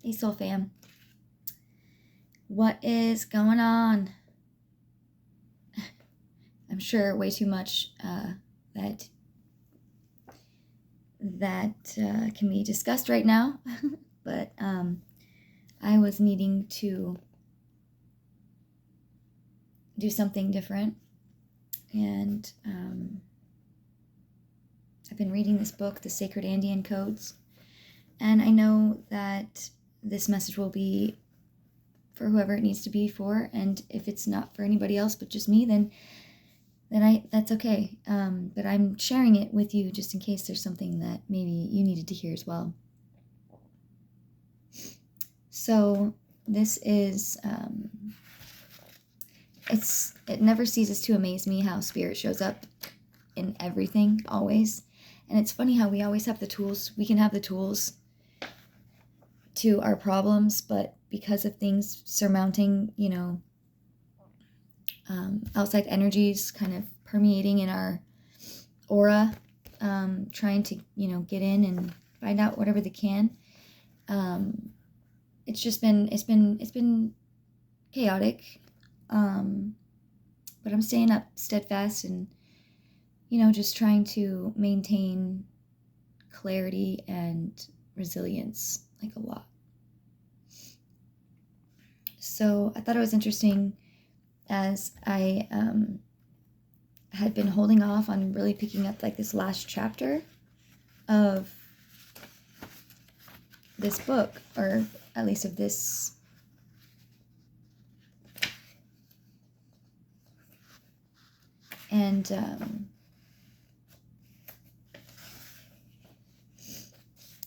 Hey, Soul Fam. What is going on? I'm sure way too much that can be discussed right now, but I was needing to do something different, and I've been reading this book, The Sacred Andean Codes, and I know that this message will be for whoever it needs to be for, and if it's not for anybody else but just me, then that's okay. But I'm sharing it with you just in case there's something that maybe you needed to hear as well. So this is, it never ceases to amaze me how spirit shows up in everything, always. And it's funny how we always have the tools. We can have the tools to our problems, but because of things surmounting, outside energies kind of permeating in our aura, trying to, get in and find out whatever they can. It's been chaotic. But I'm staying up steadfast and, just trying to maintain clarity and resilience, like a lot. So I thought it was interesting, as I had been holding off on really picking up like this last chapter of this book, or at least of this and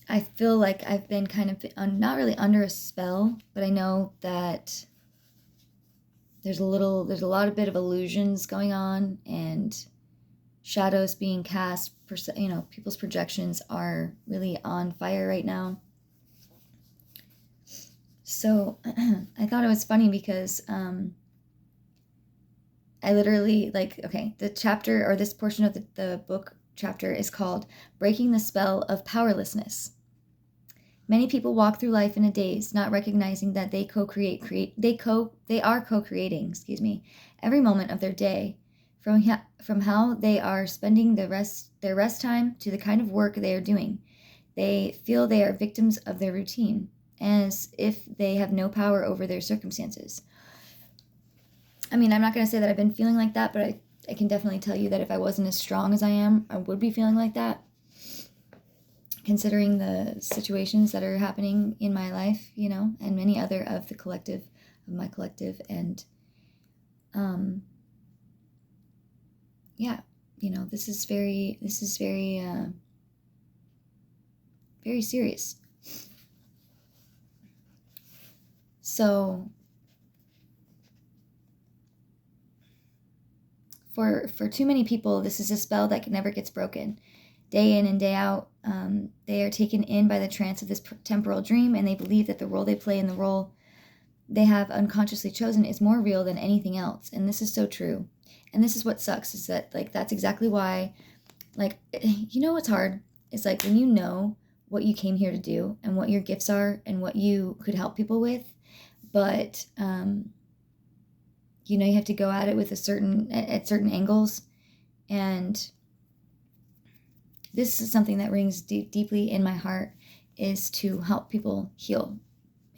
I feel like I've been kind of not really under a spell, but I know that there's a lot of bit of illusions going on and shadows being cast. People's projections are really on fire right now. So I thought it was funny because I literally, the chapter, or this portion of the book chapter, is called Breaking the Spell of Powerlessness. Many people walk through life in a daze, not recognizing that they are co-creating, every moment of their day, from how they are spending their rest time to the kind of work they are doing. They feel they are victims of their routine, as if they have no power over their circumstances. I mean, I'm not going to say that I've been feeling like that, but I can definitely tell you that if I wasn't as strong as I am, I would be feeling like that, considering the situations that are happening in my life, and many other of my collective. And, this is very, very serious. So for too many people, this is a spell that never gets broken. Day in and day out, they are taken in by the trance of this temporal dream, and they believe that the role they play in the role they have unconsciously chosen is more real than anything else. And this is so true. And this is what sucks, is that, that's exactly why, what's hard? It's like when you know what you came here to do and what your gifts are and what you could help people with, but, you have to go at it with at certain angles. And this is something that rings deeply in my heart, is to help people heal,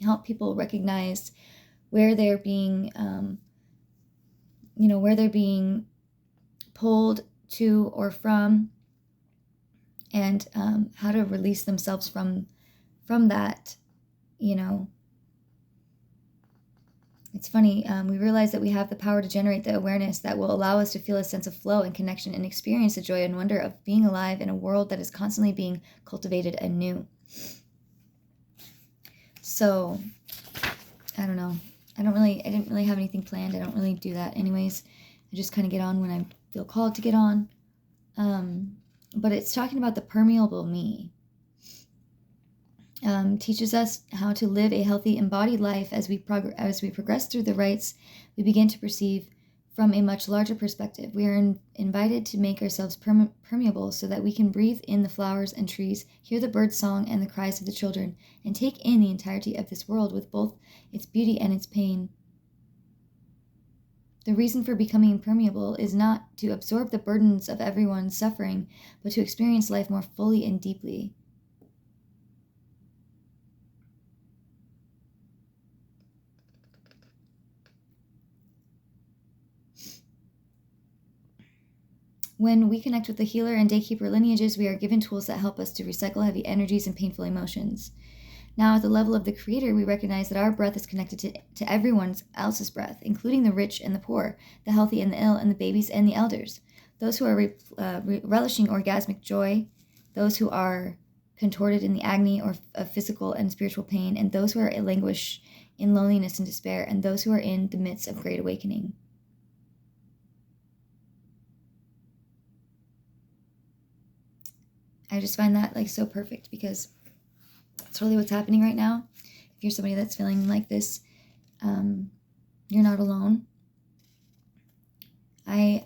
help people recognize where they're being, where they're being pulled to or from, and how to release themselves from that. It's funny, we realize that we have the power to generate the awareness that will allow us to feel a sense of flow and connection and experience the joy and wonder of being alive in a world that is constantly being cultivated anew. So, I don't know. I didn't really have anything planned. I don't really do that anyways. I just kind of get on when I feel called to get on. But it's talking about the permeable me. Teaches us how to live a healthy embodied life. As we progress through the rites, we begin to perceive from a much larger perspective. We are invited to make ourselves permeable so that we can breathe in the flowers and trees, hear the bird song and the cries of the children, and take in the entirety of this world with both its beauty and its pain. The reason for becoming impermeable is not to absorb the burdens of everyone's suffering, but to experience life more fully and deeply. When we connect with the healer and daykeeper lineages, we are given tools that help us to recycle heavy energies and painful emotions. Now, at the level of the Creator, we recognize that our breath is connected to everyone else's breath, including the rich and the poor, the healthy and the ill, and the babies and the elders. Those who are relishing orgasmic joy, those who are contorted in the agony of physical and spiritual pain, and those who are languish in loneliness and despair, and those who are in the midst of great awakening. I just find that like so perfect, because it's really what's happening right now. If you're somebody that's feeling like this, you're not alone. I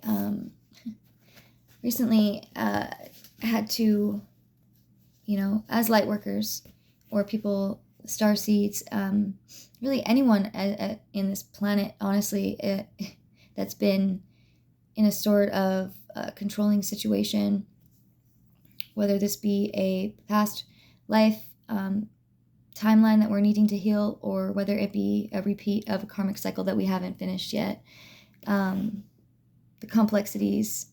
recently had to, as light workers or people, star seeds, really anyone in this planet, honestly, that's been in a sort of controlling situation, whether this be a past life timeline that we're needing to heal, or whether it be a repeat of a karmic cycle that we haven't finished yet. The complexities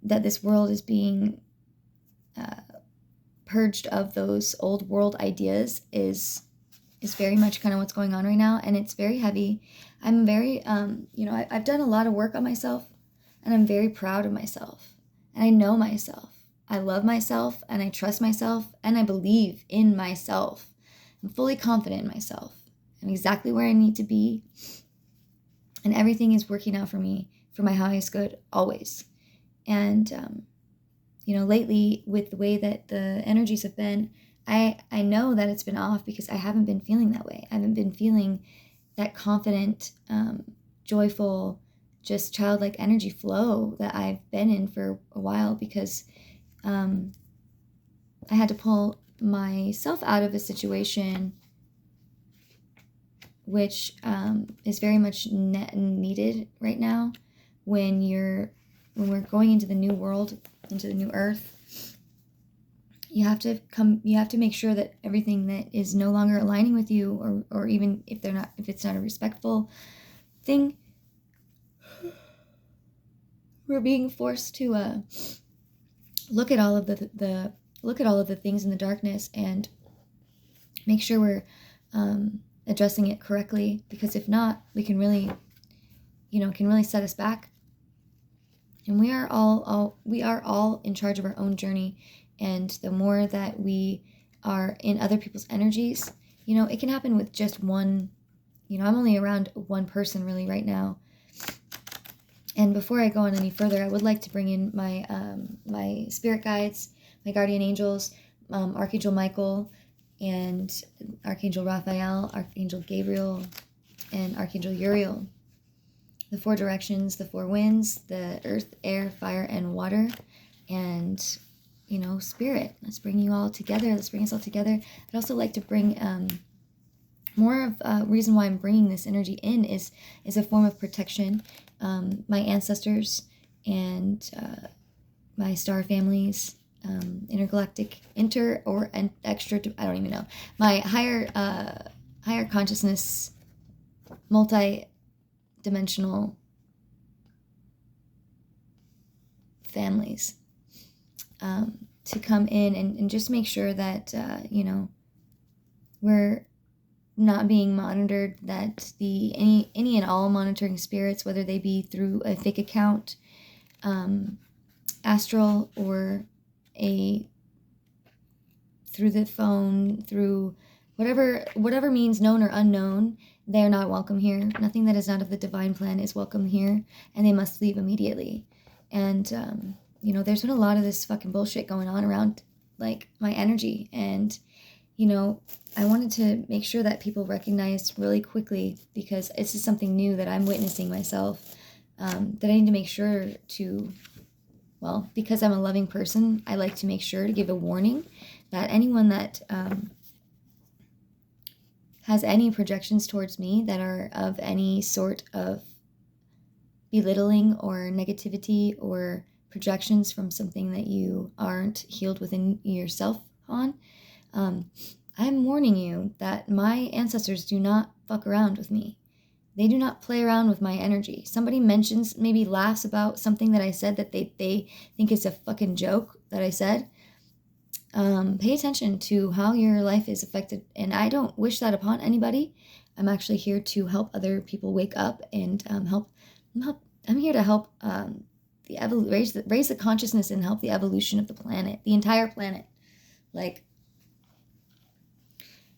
that this world is being purged of, those old world ideas, is very much kind of what's going on right now, and it's very heavy. I'm very, I've done a lot of work on myself, and I'm very proud of myself, and I know myself. I love myself, and I trust myself, and I believe in myself. I'm fully confident in myself. I'm exactly where I need to be, and everything is working out for me for my highest good always. And lately, with the way that the energies have been, I know that it's been off, because I haven't been feeling that way. I haven't been feeling that confident, joyful, just childlike energy flow that I've been in for a while, because I had to pull myself out of a situation which is very much needed right now when we're going into the new world, into the new earth. You have to make sure that everything that is no longer aligning with you, or even if it's not a respectful thing, we're being forced to look at all of the things in the darkness and make sure we're addressing it correctly, because if not, we can really, can really set us back. And we are all in charge of our own journey, and the more that we are in other people's energies, it can happen with just one. I'm only around one person really right now. And before I go on any further, I would like to bring in my my spirit guides, my guardian angels, Archangel Michael, and Archangel Raphael, Archangel Gabriel, and Archangel Uriel. The four directions, the four winds, the earth, air, fire, and water, and spirit. Let's bring you all together. Let's bring us all together. I'd also like to bring more of a reason why I'm bringing this energy in is a form of protection. My ancestors and my star families, intergalactic, extra, I don't even know, my higher consciousness, multi-dimensional families, to come in and just make sure that we're not being monitored, that any and all monitoring spirits, whether they be through a fake account, astral, or through the phone, through whatever means, known or unknown, they're not welcome here. Nothing that is not of the divine plan is welcome here, and they must leave immediately. And there's been a lot of this fucking bullshit going on around like my energy, and I wanted to make sure that people recognized really quickly, because this is something new that I'm witnessing myself. that I need to make sure to, well, because I'm a loving person, I like to make sure to give a warning that anyone that has any projections towards me that are of any sort of belittling or negativity or projections from something that you aren't healed within yourself on, I'm warning you that my ancestors do not fuck around with me. They do not play around with my energy. Somebody mentions, maybe laughs about something that I said that they think is a fucking joke that I said. Pay attention to how your life is affected. And I don't wish that upon anybody. I'm actually here to help other people wake up and help. I'm here to help raise the consciousness and help the evolution of the planet, the entire planet.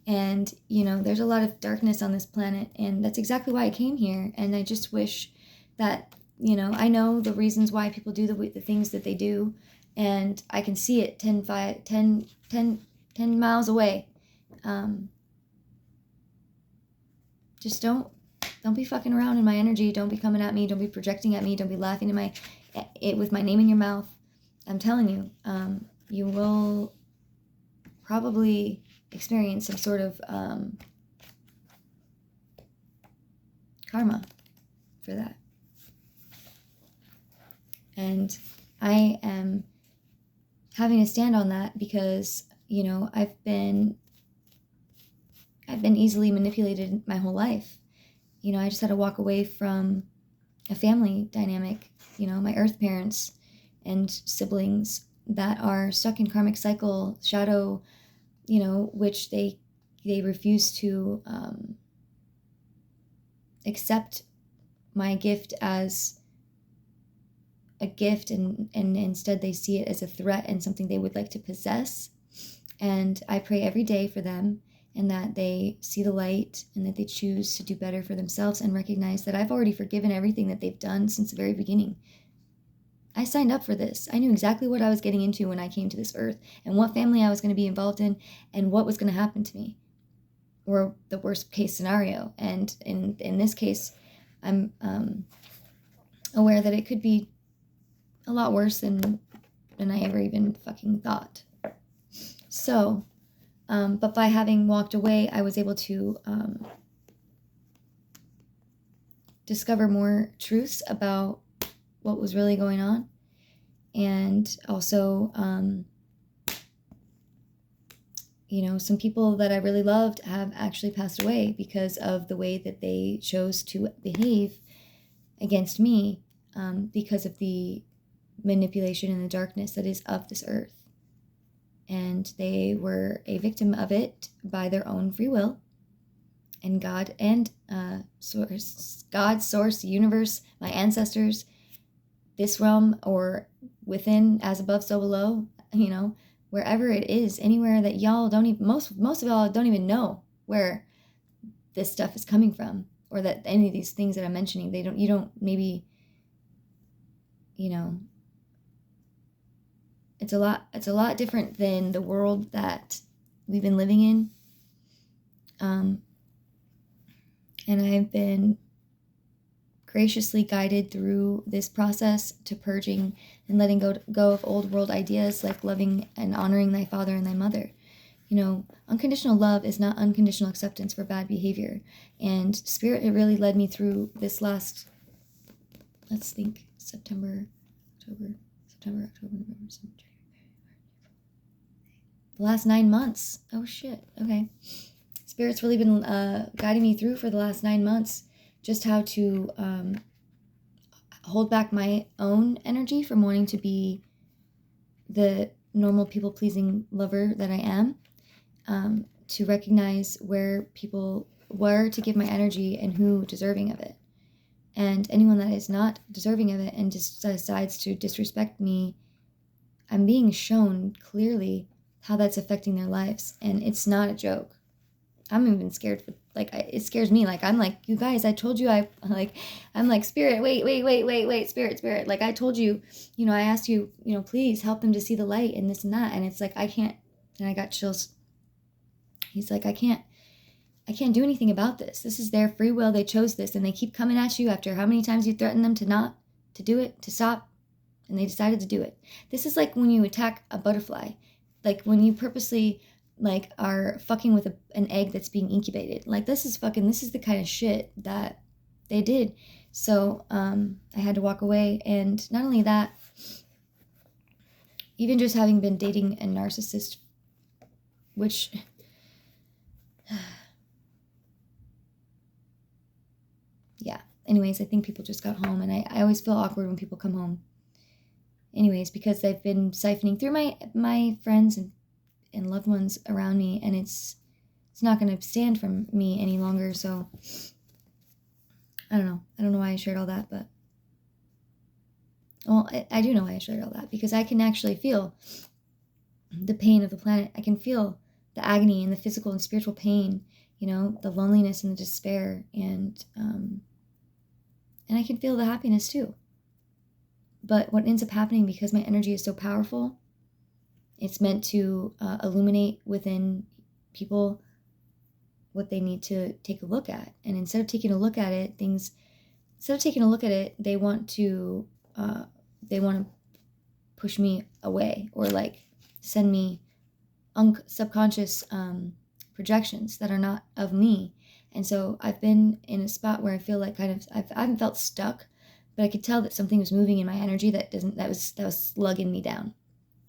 And, there's a lot of darkness on this planet, and that's exactly why I came here. And I just wish that, I know the reasons why people do the things that they do, and I can see it 10 miles away. Just don't be fucking around in my energy. Don't be coming at me. Don't be projecting at me. Don't be laughing with my name in your mouth. I'm telling you, you will probably experience some sort of karma for that. And I am having to stand on that because, I've been easily manipulated my whole life. I just had to walk away from a family dynamic, my earth parents and siblings that are stuck in karmic cycle, shadow, which they refuse to accept my gift as a gift, and instead they see it as a threat and something they would like to possess. And I pray every day for them, and that they see the light, and that they choose to do better for themselves and recognize that I've already forgiven everything that they've done since the very beginning. I signed up for this. I knew exactly what I was getting into when I came to this earth, and what family I was going to be involved in, and what was going to happen to me, or the worst case scenario. And in this case, I'm aware that it could be a lot worse than I ever even fucking thought. So, but by having walked away, I was able to discover more truths about what was really going on. And also, some people that I really loved have actually passed away because of the way that they chose to behave against me, because of the manipulation and the darkness that is of this earth. And they were a victim of it by their own free will. And God and God, source, universe, my ancestors, this realm, or within, as above, so below, wherever it is, anywhere that y'all don't even, most of y'all don't even know where this stuff is coming from, or that any of these things that I'm mentioning, you don't maybe, it's a lot different than the world that we've been living in. And I've been graciously guided through this process to purging and letting go of old world ideas like loving and honoring thy father and thy mother. Unconditional love is not unconditional acceptance for bad behavior. And Spirit, it really led me through this last, let's think, September, October, November, December, the last 9 months. Oh shit. Okay. Spirit's really been guiding me through for the last 9 months just how to hold back my own energy from wanting to be the normal people-pleasing lover that I am, to recognize where to give my energy and who deserving of it. And anyone that is not deserving of it and just decides to disrespect me, I'm being shown clearly how that's affecting their lives. And it's not a joke. I'm even scared for, it scares me. I'm like, you guys, I told you I'm like, Spirit, wait, Spirit. Like, I told you, I asked you, please help them to see the light and this and that. And it's like, I can't. And I got chills. He's like, I can't. I can't do anything about this. This is their free will. They chose this, and they keep coming at you after how many times you threaten them to do it, to stop, and they decided to do it. This is like when you attack a butterfly, like when you purposely like are fucking with an egg that's being incubated. Like this is the kind of shit that they did. So I had to walk away, and not only that, even just having been dating a narcissist, which yeah. Anyways, I think people just got home, and I always feel awkward when people come home. Anyways, because I've been siphoning through my friends and loved ones around me, and it's not going to stand from me any longer. So I don't know why I shared all that, but well, I do know why I shared all that, because I can actually feel the pain of the planet. I can feel the agony and the physical and spiritual pain, the loneliness and the despair, and I can feel the happiness too. But what ends up happening, because my energy is so powerful, it's meant to illuminate within people what they need to take a look at. And instead of taking a look at it, they want to push me away, or like send me subconscious projections that are not of me. And so I've been in a spot where I feel like I haven't felt stuck, but I could tell that something was moving in my energy that was slugging me down.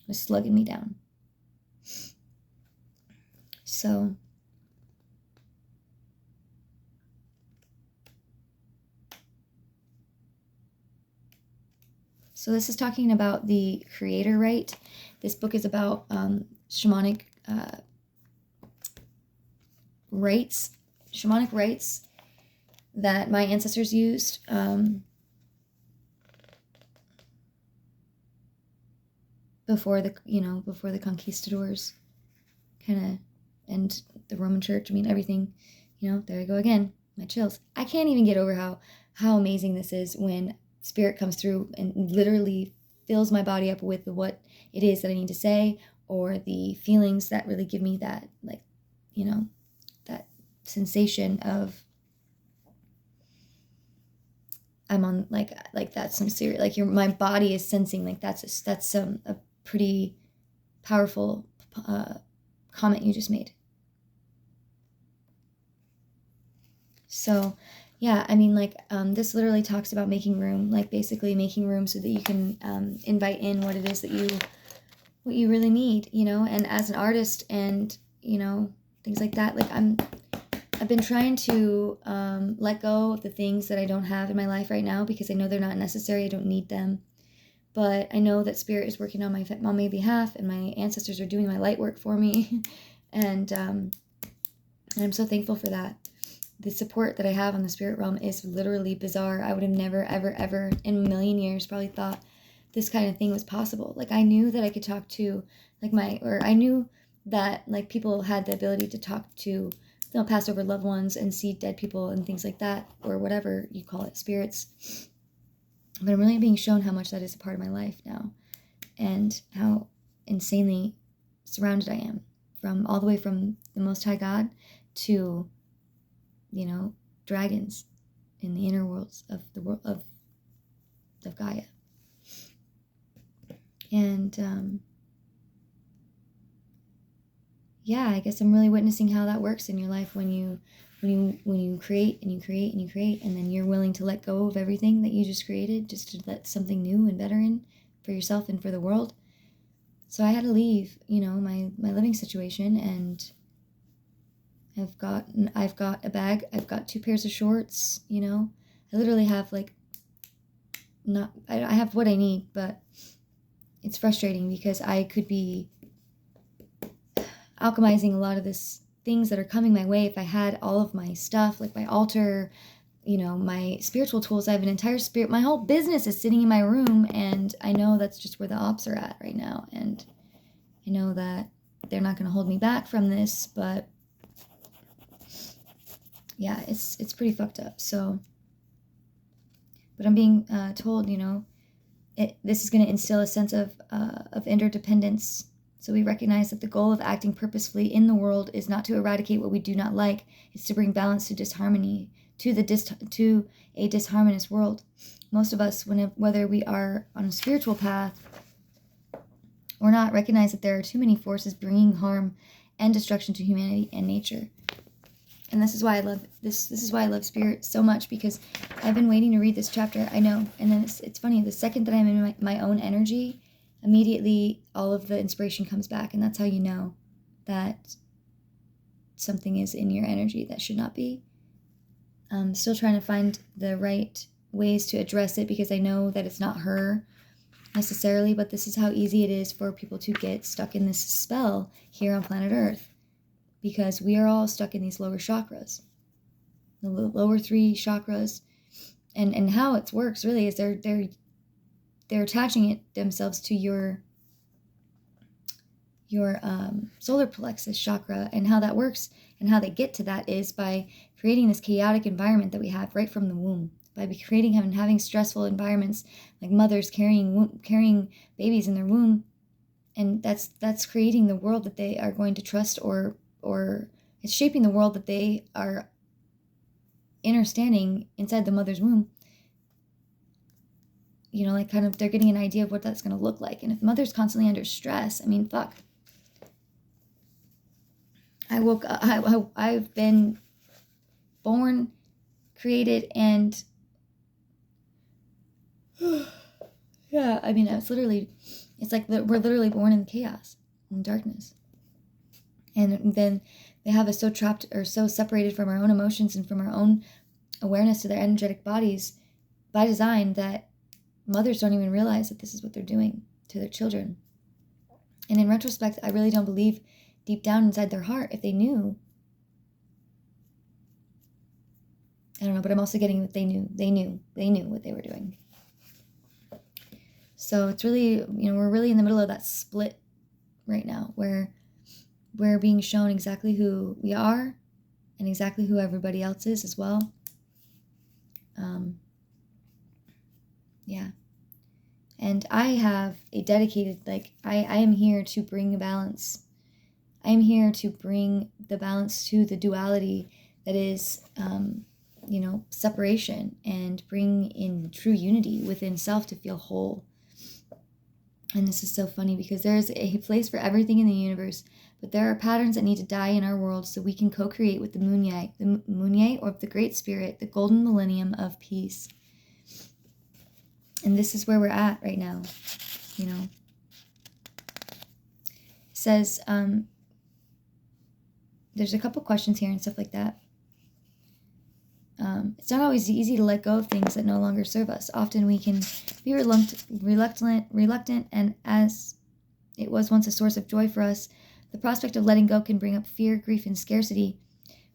It was slugging me down. So this is talking about the creator rite. This book is about shamanic rites that my ancestors used. Before the conquistadors, and the Roman Church. I mean, everything. There I go again. My chills. I can't even get over how amazing this is when spirit comes through and literally fills my body up with what it is that I need to say, or the feelings that really give me that, like, that sensation of I'm on like that's some serious, like my body is sensing like that's a pretty powerful comment you just made. So yeah, I mean, like this literally talks about making room, like basically making room so that you can invite in what it is that what you really need, and as an artist and things like that, like I've been trying to let go of the things that I don't have in my life right now, because I know they're not necessary. I don't need them. But I know that spirit is working on my behalf, and my ancestors are doing my light work for me. and I'm so thankful for that. The support that I have on the spirit realm is literally bizarre. I would have never, ever, ever in a million years probably thought this kind of thing was possible. Like, I knew that I could talk to I knew that like people had the ability to talk to past over loved ones and see dead people and things like that, or whatever you call it, spirits. But I'm really being shown how much that is a part of my life now, and how insanely surrounded I am, from all the way from the Most High God to, dragons in the inner worlds of the world of Gaia. And yeah, I guess I'm really witnessing how that works in your life when you create and you create and you create, and then you're willing to let go of everything that you just created just to let something new and better in for yourself and for the world. So I had to leave, my living situation, and I've got a bag, I've got 2 pairs of shorts, I literally have I have what I need, but it's frustrating because I could be alchemizing a lot of this things that are coming my way if I had all of my stuff, like my altar, my spiritual tools. I have an entire my whole business is sitting in my room, and I know that's just where the ops are at right now, and I know that they're not going to hold me back from this, but yeah, it's pretty fucked up. So, but I'm being told, this is going to instill a sense of interdependence So we recognize that the goal of acting purposefully in the world is not to eradicate what we do not like. It's to bring balance to disharmony, to a disharmonious world. Most of us, whether we are on a spiritual path or not, recognize that there are too many forces bringing harm and destruction to humanity and nature. And this is why I love this. This is why I love spirit so much, because I've been waiting to read this chapter. I know, and then it's funny. The second that I'm in my own energy, immediately all of the inspiration comes back, and that's how you know that something is in your energy that should not be. I'm still trying to find the right ways to address it, because I know that it's not her necessarily, but this is how easy it is for people to get stuck in this spell here on planet Earth, because we are all stuck in these lower chakras, the lower 3 chakras, and how it works really is they're attaching it themselves to your solar plexus chakra, and how that works and how they get to that is by creating this chaotic environment that we have right from the womb, by creating and having stressful environments, like mothers carrying babies in their womb, and that's creating the world that they are going to trust, or it's shaping the world that they are understanding inside the mother's womb. You know, like kind of they're getting an idea of what that's going to look like. And if mother's constantly under stress, I mean, fuck. I've been born, created, and yeah, I mean, it's like we're literally born in chaos and darkness. And then they have us so trapped or so separated from our own emotions and from our own awareness to their energetic bodies by design that mothers don't even realize that this is what they're doing to their children. And in retrospect, I really don't believe deep down inside their heart, if they knew, I don't know, but I'm also getting that they knew what they were doing. So it's really, we're really in the middle of that split right now, where we're being shown exactly who we are and exactly who everybody else is as well. Yeah. And I have a dedicated, I am here to bring a balance. I am here to bring the balance to the duality that is, separation, and bring in true unity within self to feel whole. And this is so funny, because there is a place for everything in the universe, but there are patterns that need to die in our world so we can co-create with the Munye, or the Great Spirit, the golden millennium of peace. And this is where we're at right now, It says, there's a couple questions here and stuff like that. It's not always easy to let go of things that no longer serve us. Often we can be reluctant, and as it was once a source of joy for us, the prospect of letting go can bring up fear, grief, and scarcity.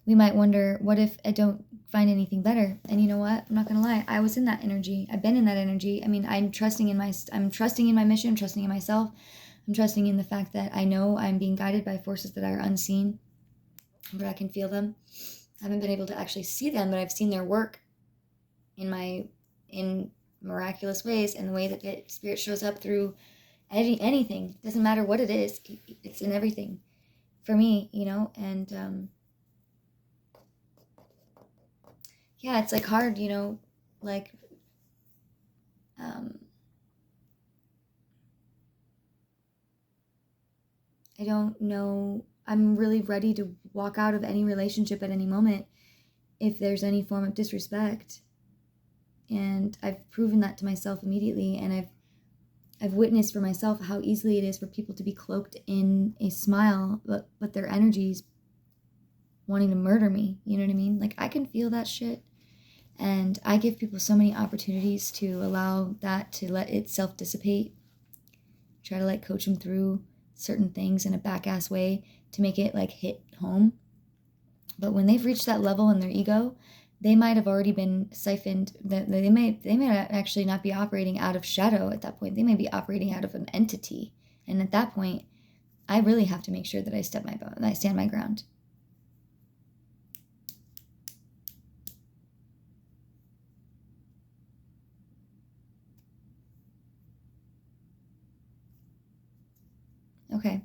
We might wonder, what if I don't find anything better? And you know what? I'm not going to lie. I was in that energy. I've been in that energy. I mean, I'm trusting in my mission. I'm trusting in myself. I'm trusting in the fact that I know I'm being guided by forces that are unseen, but I can feel them. I haven't been able to actually see them, but I've seen their work in miraculous ways, and the way that spirit shows up through anything. Doesn't matter what it is. It's in everything for me, and yeah, it's hard, I don't know. I'm really ready to walk out of any relationship at any moment if there's any form of disrespect. And I've proven that to myself immediately, and I've witnessed for myself how easily it is for people to be cloaked in a smile, but their energy's wanting to murder me. You know what I mean? I can feel that shit. And I give people so many opportunities to allow that to let itself dissipate. Try to coach them through certain things in a back-ass way to make it hit home. But when they've reached that level in their ego, they might have already been siphoned. They may actually not be operating out of shadow at that point. They may be operating out of an entity. And at that point, I really have to make sure that I stand my ground. Okay,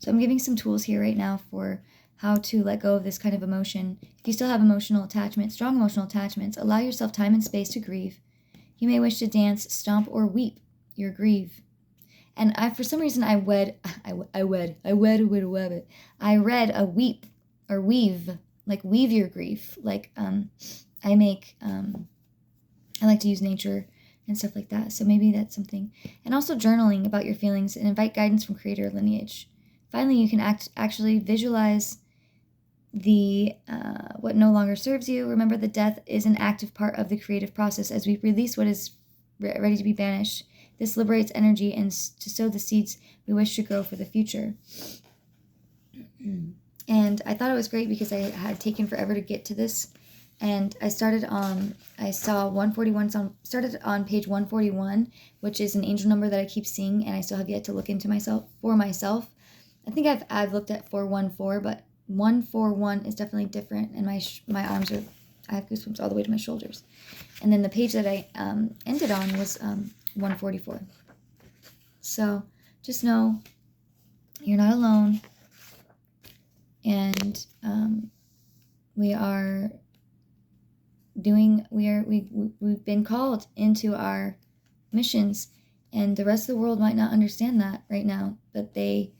So I'm giving some tools here right now for how to let go of this kind of emotion. If you still have emotional attachments, strong emotional attachments, allow yourself time and space to grieve. You may wish to dance, stomp, or weep your grief. And for some reason, I read a weep or weave, like weave your grief. Like I like to use nature and stuff like that. So maybe that's something. And also journaling about your feelings and invite guidance from creator lineage. Finally, you can actually visualize the what no longer serves you. Remember that death is an active part of the creative process. As we release what is ready to be banished, this liberates energy and to sow the seeds we wish to grow for the future. And I thought it was great because I had taken forever to get to this. And I started on, I saw 141, started on page 141, which is an angel number that I keep seeing, and I still have yet to look into for myself. I think I've looked at 414, but 141 is definitely different, and my arms are, I have goosebumps all the way to my shoulders. And then the page that I ended on was 144. So just know you're not alone, and we've been called into our missions, and the rest of the world might not understand that right now, but they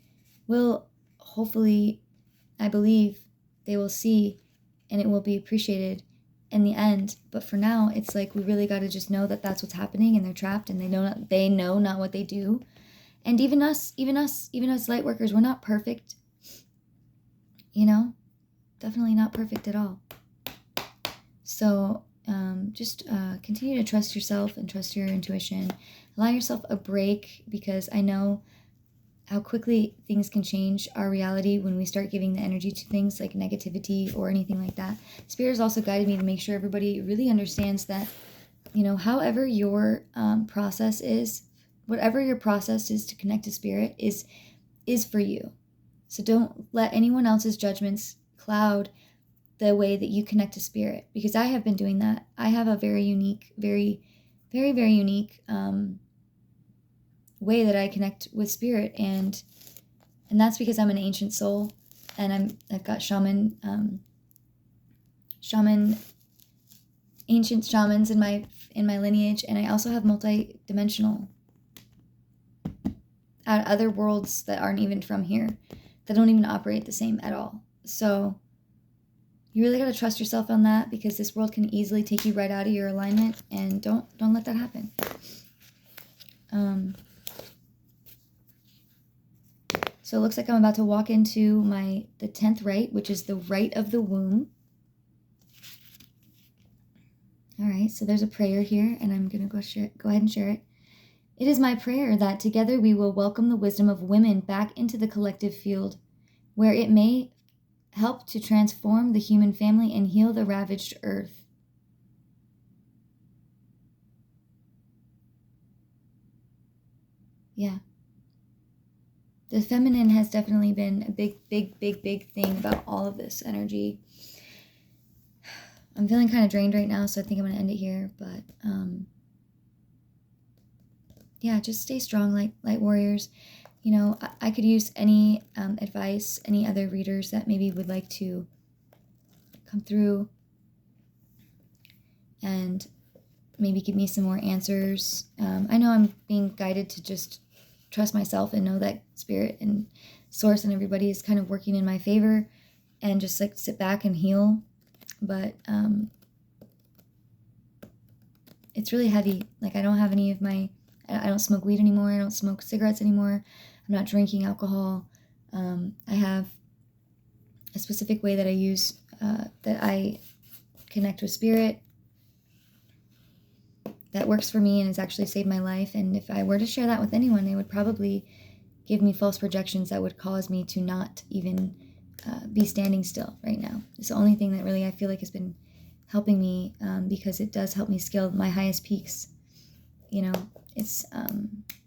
will, hopefully, I believe they will see, and it will be appreciated in the end. But for now, it's like we really got to just know that that's what's happening, and they're trapped, and they know not what they do. And even us light workers, we're not perfect, definitely not perfect at all. So just continue to trust yourself and trust your intuition. Allow yourself a break, because I know how quickly things can change our reality when we start giving the energy to things like negativity or anything like that. Spirit has also guided me to make sure everybody really understands that, however your process is, whatever your process is to connect to spirit is for you. So don't let anyone else's judgments cloud the way that you connect to spirit, because I have been doing that. I have a very unique, very, very, very unique way that I connect with spirit, and that's because I'm an ancient soul, and I've got ancient shamans in my lineage, and I also have multi-dimensional other worlds that aren't even from here, that don't even operate the same at all. So you really got to trust yourself on that, because this world can easily take you right out of your alignment, and don't let that happen. So it looks like I'm about to walk into the 10th rite, which is the rite of the womb. All right, so there's a prayer here, and I'm going to go ahead and share it. It is my prayer that together we will welcome the wisdom of women back into the collective field, where it may help to transform the human family and heal the ravaged earth. Yeah. The feminine has definitely been a big thing about all of this energy. I'm feeling kind of drained right now, so I think I'm going to end it here. But yeah, just stay strong, light warriors. I could use any advice, any other readers that maybe would like to come through and maybe give me some more answers. I know I'm being guided to just trust myself and know that spirit and source and everybody is kind of working in my favor, and just like sit back and heal. But it's really heavy. Like I don't smoke weed anymore. I don't smoke cigarettes anymore. I'm not drinking alcohol. I have a specific way that I use, that I connect with spirit, that works for me and has actually saved my life. And if I were to share that with anyone, they would probably give me false projections that would cause me to not even be standing still right now. It's the only thing that really I feel like has been helping me, because it does help me scale my highest peaks. It's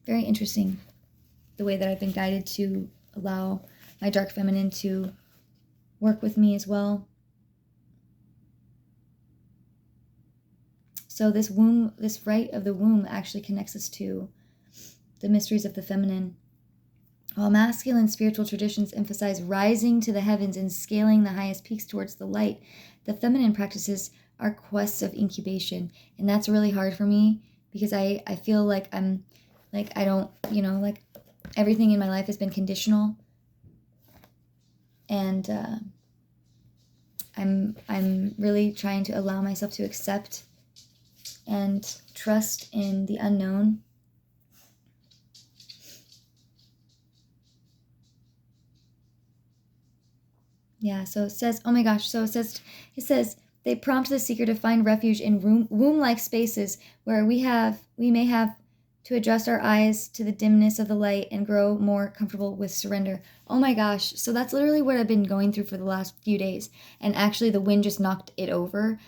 very interesting the way that I've been guided to allow my dark feminine to work with me as well. So this rite of the womb actually connects us to the mysteries of the feminine, While masculine spiritual traditions emphasize rising to the heavens and scaling the highest peaks towards the light, the feminine practices are quests of incubation. And that's really hard for me because I feel like I'm like, I don't, like everything in my life has been conditional. And I'm really trying to allow myself to accept and trust in the unknown. Yeah, so it says, oh my gosh, so it says they prompt the seeker to find refuge in womb-like spaces where we may have to adjust our eyes to the dimness of the light and grow more comfortable with surrender. Oh my gosh, so that's literally what I've been going through for the last few days. And actually the wind just knocked it over,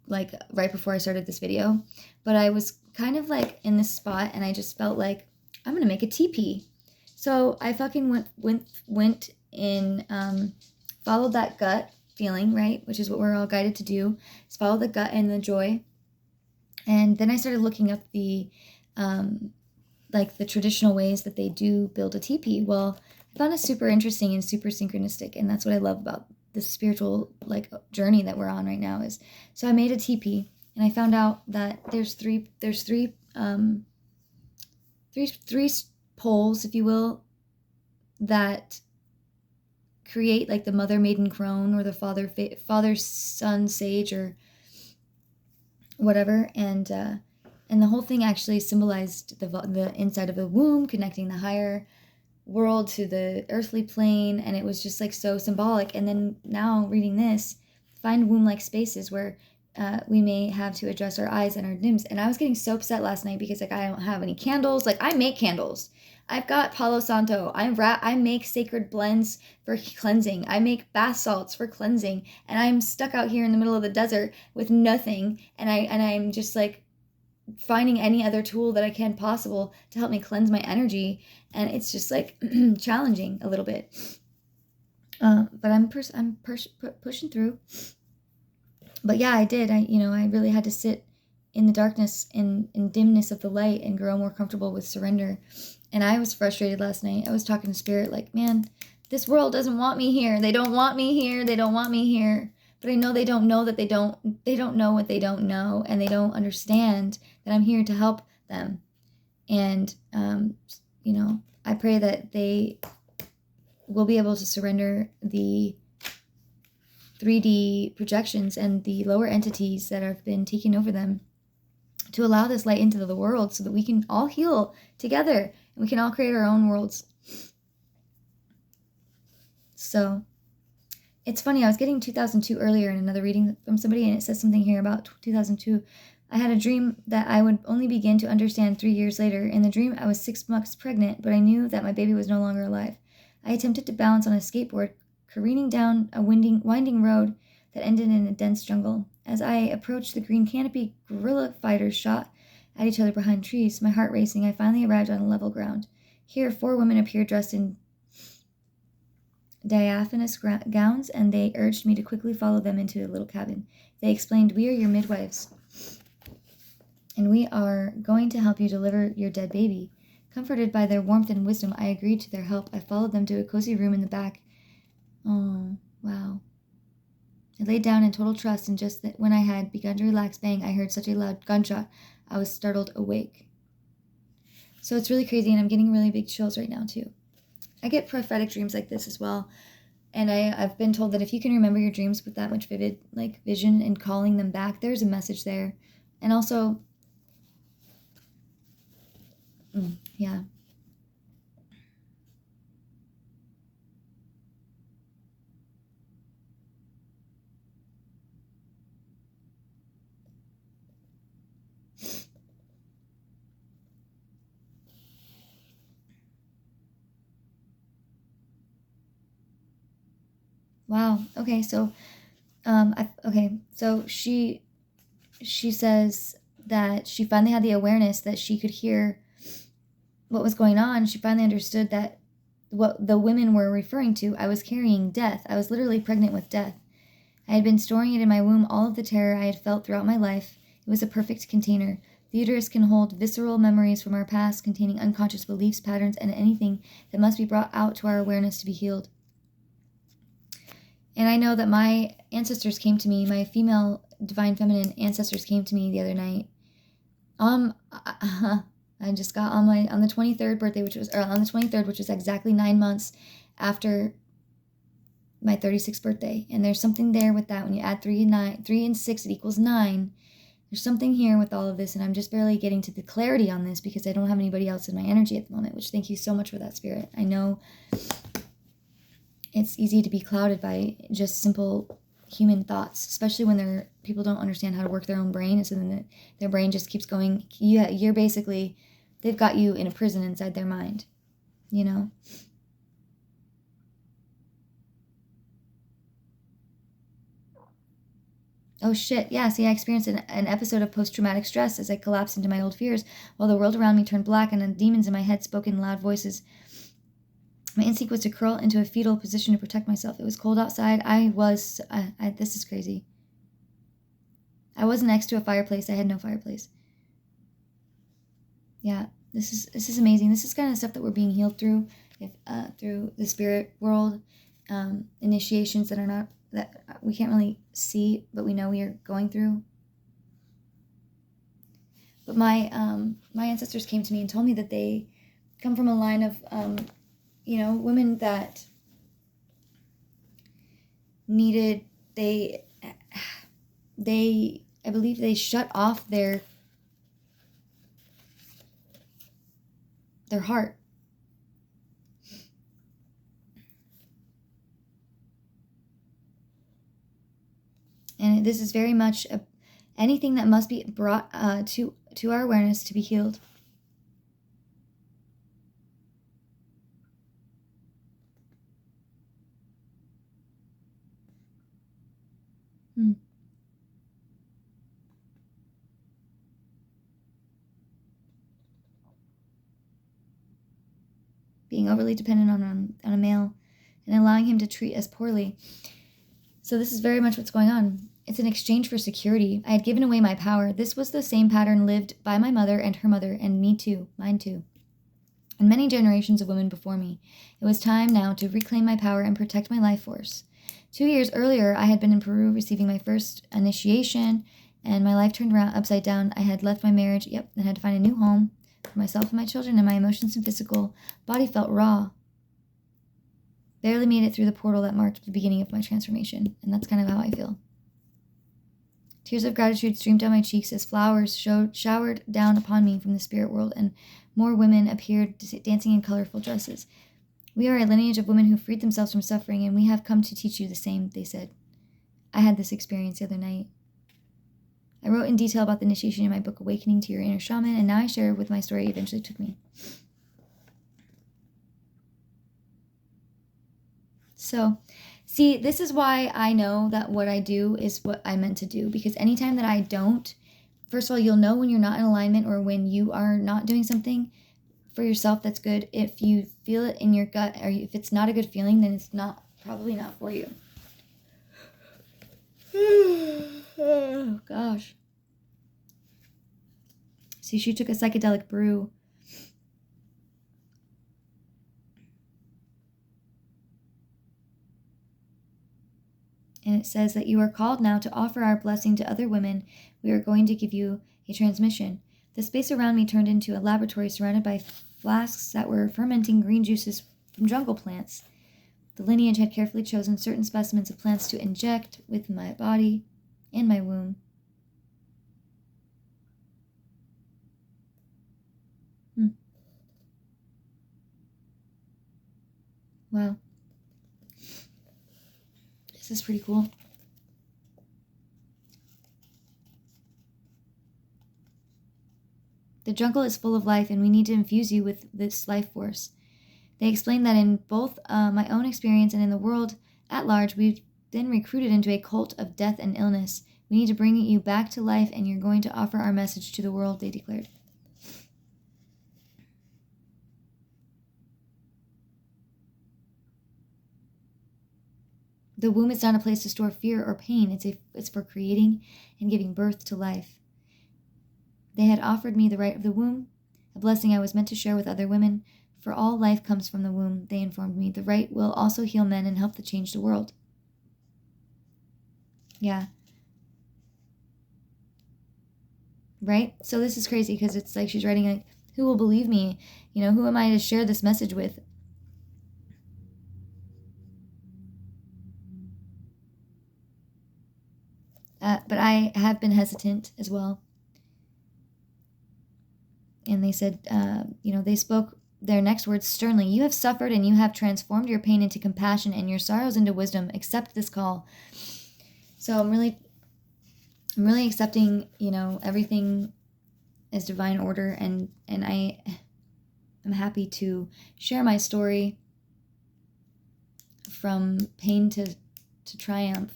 like right before I started this video. But I was kind of like in this spot and I just felt like I'm gonna make a teepee. So I fucking went in, followed that gut feeling, right? Which is what we're all guided to do, is follow the gut and the joy. And then I started looking up the, like the traditional ways that they do build a teepee. Well, I found it super interesting and super synchronistic. And that's what I love about this spiritual like journey that we're on right now is, so I made a teepee and I found out that there's three poles, if you will, that create like the mother maiden crone or the father son sage or whatever, and the whole thing actually symbolized the inside of the womb, connecting the higher world to the earthly plane, and it was just like so symbolic. And then now reading this, find womb-like spaces where we may have to adjust our eyes and our limbs. And I was getting so upset last night because like I don't have any candles. Like I make candles. I've got Palo Santo. I make sacred blends for cleansing. I make bath salts for cleansing. And I'm stuck out here in the middle of the desert with nothing. And I'm just like finding any other tool that I can possible to help me cleanse my energy. And it's just like challenging a little bit. But I'm pushing through. But yeah, I did. I really had to sit in the darkness and in dimness of the light and grow more comfortable with surrender. And I was frustrated last night. I was talking to Spirit like, man, this world doesn't want me here. They don't want me here. They don't want me here. But I know they don't know that they don't know what they don't know. And they don't understand that I'm here to help them. And, I pray that they will be able to surrender the 3D projections and the lower entities that have been taking over them, to allow this light into the world so that we can all heal together and we can all create our own worlds. So it's funny, I was getting 2002 earlier in another reading from somebody, and it says something here about 2002. I had a dream that I would only begin to understand 3 years later. In the dream, I was 6 months pregnant, but I knew that my baby was no longer alive. I attempted to balance on a skateboard, careening down a winding road that ended in a dense jungle. As I approached the green canopy, guerrilla fighters shot at each other behind trees. My heart racing, I finally arrived on level ground. Here, 4 women appeared dressed in diaphanous gowns, and they urged me to quickly follow them into a little cabin. They explained, "We are your midwives, and we are going to help you deliver your dead baby." Comforted by their warmth and wisdom, I agreed to their help. I followed them to a cozy room in the back. Oh, wow. I laid down in total trust, and just when I had begun to relax, bang, I heard such a loud gunshot. I was startled awake. So it's really crazy, and I'm getting really big chills right now, too. I get prophetic dreams like this as well. And I've been told that if you can remember your dreams with that much vivid vision and calling them back, there's a message there. And also, yeah. Wow. Okay. So, So she says that she finally had the awareness that she could hear what was going on. She finally understood that what the women were referring to, I was carrying death. I was literally pregnant with death. I had been storing it in my womb, all of the terror I had felt throughout my life. It was a perfect container. The uterus can hold visceral memories from our past, containing unconscious beliefs, patterns, and anything that must be brought out to our awareness to be healed. And I know that my ancestors came to me, my female divine feminine ancestors came to me the other night. I just got on the 23rd birthday, which was exactly 9 months after my 36th birthday. And there's something there with that. When you add 3 and 6, it equals 9. There's something here with all of this, and I'm just barely getting to the clarity on this because I don't have anybody else in my energy at the moment, which thank you so much for that, Spirit. I know it's easy to be clouded by just simple human thoughts, especially when people don't understand how to work their own brain, so then their brain just keeps going. You're basically, they've got you in a prison inside their mind, you know? Oh shit, yeah, see, I experienced an episode of post-traumatic stress as I collapsed into my old fears while the world around me turned black and the demons in my head spoke in loud voices. My instinct was to curl into a fetal position to protect myself. It was cold outside. This is crazy. I wasn't next to a fireplace. I had no fireplace. Yeah, this is amazing. This is kind of stuff that we're being healed through, through the spirit world, initiations that we can't really see, but we know we are going through. But my ancestors came to me and told me that they come from a line of women that needed, I believe they shut off their heart. And this is very much anything that must be brought to our awareness to be healed. Being overly dependent on a male and allowing him to treat us poorly. So this is very much what's going on. It's an exchange for security. I had given away my power. This was the same pattern lived by my mother and her mother, and me too, mine too, and many generations of women before me. It was time now to reclaim my power and protect my life force. 2 years earlier, I had been in Peru receiving my first initiation, and my life turned around upside down. I had left my marriage, and had to find a new home for myself and my children, and my emotions and physical body felt raw. Barely made it through the portal that marked the beginning of my transformation, and that's kind of how I feel. Tears of gratitude streamed down my cheeks as flowers showered down upon me from the spirit world, and more women appeared dancing in colorful dresses. We are a lineage of women who freed themselves from suffering, and we have come to teach you the same, they said. I had this experience the other night. I wrote in detail about the initiation in my book, Awakening to Your Inner Shaman, and now I share with my story eventually took me. So, see, this is why I know that what I do is what I'm meant to do, because anytime that I don't, first of all, you'll know when you're not in alignment or when you are not doing something for yourself that's good. If you feel it in your gut, or if it's not a good feeling, then it's probably not for you. Oh, gosh. See, she took a psychedelic brew. And it says that you are called now to offer our blessing to other women. We are going to give you a transmission. The space around me turned into a laboratory surrounded by flasks that were fermenting green juices from jungle plants. The lineage had carefully chosen certain specimens of plants to inject with my body and my womb. Wow. This is pretty cool. The jungle is full of life, and we need to infuse you with this life force. They explained that in both my own experience and in the world at large, we've been recruited into a cult of death and illness. We need to bring you back to life, and you're going to offer our message to the world, they declared. The womb is not a place to store fear or pain. It's for creating and giving birth to life. They had offered me the right of the womb, a blessing I was meant to share with other women. For all life comes from the womb, they informed me. The right will also heal men and help to change the world. Yeah. Right? So this is crazy because it's like she's writing like, who will believe me? You know, who am I to share this message with? But I have been hesitant as well. And they said, they spoke their next words sternly. You have suffered and you have transformed your pain into compassion and your sorrows into wisdom. Accept this call. So I'm really accepting, everything as divine order, and I'm happy to share my story from pain to triumph.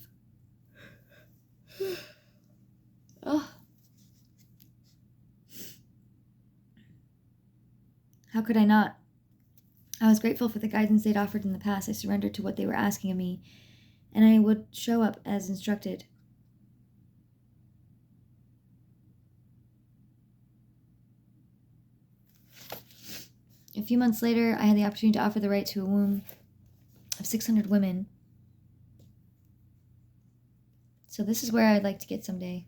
Oh. How could I not? I was grateful for the guidance they'd offered in the past. I surrendered to what they were asking of me, and I would show up as instructed. A few months later, I had the opportunity to offer the right to a womb of 600 women. So this is where I'd like to get someday.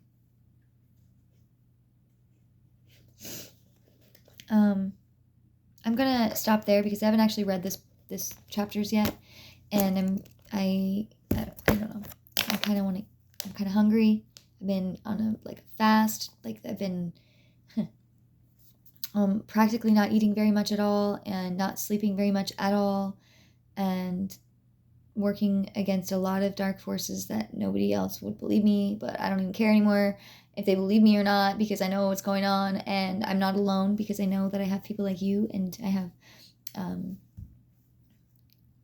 I'm gonna stop there because I haven't actually read this chapters yet, and I don't know. I'm kind of hungry. I've been on a fast. I've been practically not eating very much at all and not sleeping very much at all, and working against a lot of dark forces that nobody else would believe me, but I don't even care anymore if they believe me or not, because I know what's going on, and I'm not alone because I know that I have people like you, and I have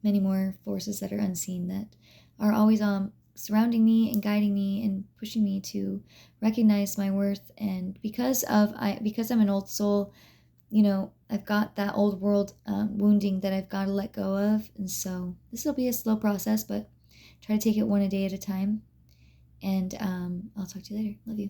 many more forces that are unseen that are always surrounding me and guiding me and pushing me to recognize my worth. And because I'm an old soul, I've got that old world wounding that I've got to let go of. And so this will be a slow process, but try to take it one a day at a time. And I'll talk to you later. Love you.